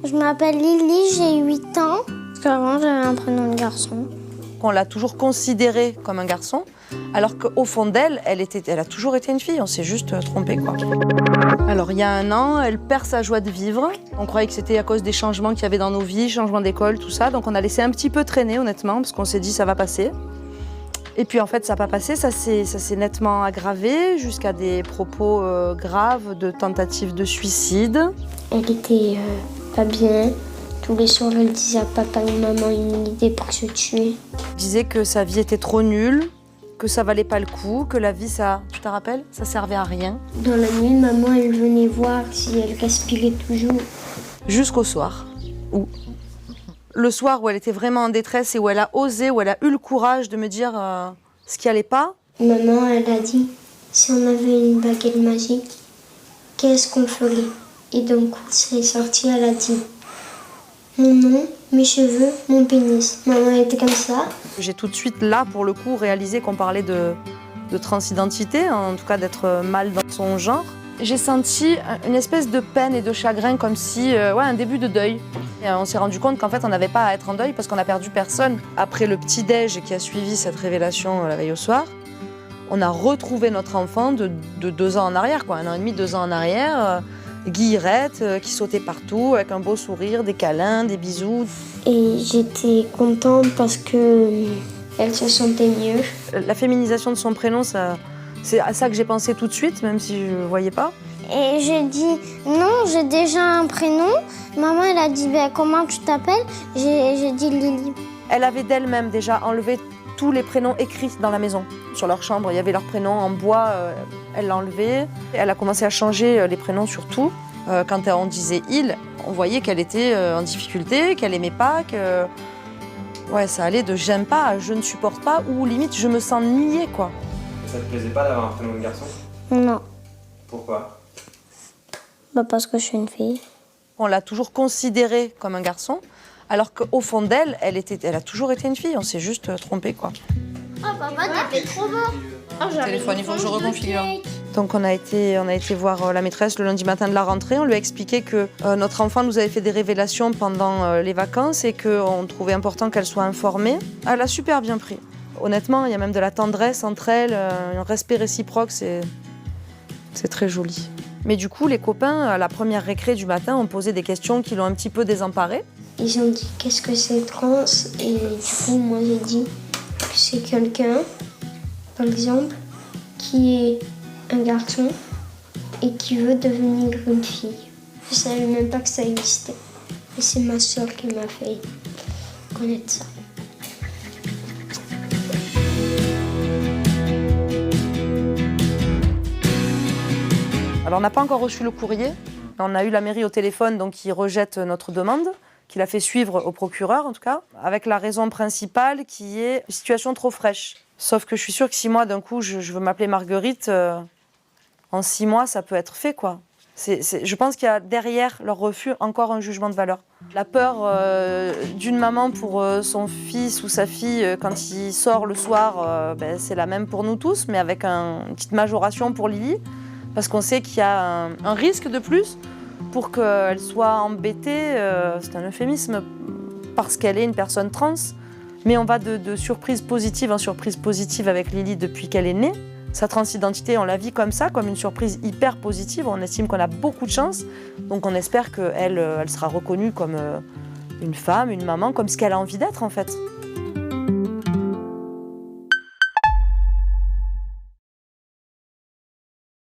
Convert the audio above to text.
Je m'appelle Lily, j'ai 8 ans. Parce qu'avant, j'avais un prénom de garçon. On l'a toujours considérée comme un garçon, alors qu'au fond d'elle, elle a toujours été une fille. On s'est juste trompé, quoi. Alors, il y a 1 an, elle perd sa joie de vivre. On croyait que c'était à cause des changements qu'il y avait dans nos vies, changement d'école, tout ça. Donc, on a laissé un petit peu traîner, honnêtement, parce qu'on s'est dit ça va passer. Et puis, en fait, ça n'a pas passé. Ça s'est nettement aggravé jusqu'à des propos graves de tentatives de suicide. Elle était pas bien. Tous les soirs, elle disait à papa et maman une idée pour se tuer. Elle disait que sa vie était trop nulle, que ça valait pas le coup, que la vie, ça, tu te rappelles, ça servait à rien. Dans la nuit, maman, elle venait voir si elle respirait toujours. Jusqu'au soir, où le soir où elle était vraiment en détresse et où elle a osé, où elle a eu le courage de me dire ce qui allait pas. Maman, elle a dit, si on avait une baguette magique, qu'est-ce qu'on ferait? Et donc, c'est sorti, elle a dit, mon nom, mes cheveux, mon pénis. Maman était comme ça. J'ai tout de suite, là, pour le coup, réalisé qu'on parlait de transidentité, en tout cas d'être mal dans son genre. J'ai senti une espèce de peine et de chagrin, comme si, un début de deuil. Et on s'est rendu compte qu'en fait, on n'avait pas à être en deuil parce qu'on a perdu personne. Après le petit-déj qui a suivi cette révélation la veille au soir, on a retrouvé notre enfant de 2 ans en arrière, quoi, 1 an et demi, 2 ans en arrière. Guillerette, qui sautait partout, avec un beau sourire, des câlins, des bisous. Et j'étais contente parce que elle se sentait mieux. La féminisation de son prénom, c'est à ça que j'ai pensé tout de suite, même si je ne voyais pas. Et j'ai dit, non, j'ai déjà un prénom. Maman, elle a dit, comment tu t'appelles? J'ai dit Lily. Elle avait d'elle-même déjà enlevé tous les prénoms écrits dans la maison. Sur leur chambre, il y avait leurs prénoms en bois, elle l'a enlevé. Elle a commencé à changer les prénoms sur tout. Quand on disait « il », on voyait qu'elle était en difficulté, qu'elle aimait pas, que ça allait de « j'aime pas » à « je ne supporte pas » ou limite « je me sens niée », quoi. Ça te plaisait pas d'avoir un prénom de garçon? Non. Pourquoi? Parce que je suis une fille. On l'a toujours considérée comme un garçon, alors qu'au fond d'elle, elle a toujours été une fille. On s'est juste trompé, quoi. Oh, papa, t'es trop beau. Téléphone, il faut que je reconfigure. Donc on a été voir la maîtresse le lundi matin de la rentrée. On lui a expliqué que notre enfant nous avait fait des révélations pendant les vacances et qu'on trouvait important qu'elle soit informée. Elle a super bien pris. Honnêtement, il y a même de la tendresse entre elles, un respect réciproque, c'est très joli. Mais du coup, les copains, à la première récré du matin, ont posé des questions qui l'ont un petit peu désemparée. Ils ont dit qu'est-ce que c'est trans, et du coup, moi j'ai dit que c'est quelqu'un, par exemple, qui est un garçon et qui veut devenir une fille. Je savais même pas que ça existait. Et c'est ma soeur qui m'a fait connaître ça. Alors on n'a pas encore reçu le courrier. On a eu la mairie au téléphone, donc qui rejette notre demande, qu'il a fait suivre au procureur en tout cas, avec la raison principale qui est une situation trop fraîche. Sauf que je suis sûre que si moi d'un coup je veux m'appeler Marguerite, en 6 mois ça peut être fait, quoi. Je pense qu'il y a derrière leur refus encore un jugement de valeur. La peur d'une maman pour son fils ou sa fille quand il sort le soir, c'est la même pour nous tous, mais avec une petite majoration pour Lily, parce qu'on sait qu'il y a un risque de plus pour qu'elle soit embêtée, c'est un euphémisme, parce qu'elle est une personne trans. Mais on va de surprise positive en surprise positive avec Lily depuis qu'elle est née. Sa transidentité, on la vit comme ça, comme une surprise hyper positive. On estime qu'on a beaucoup de chance. Donc on espère qu'elle elle sera reconnue comme une femme, une maman, comme ce qu'elle a envie d'être en fait.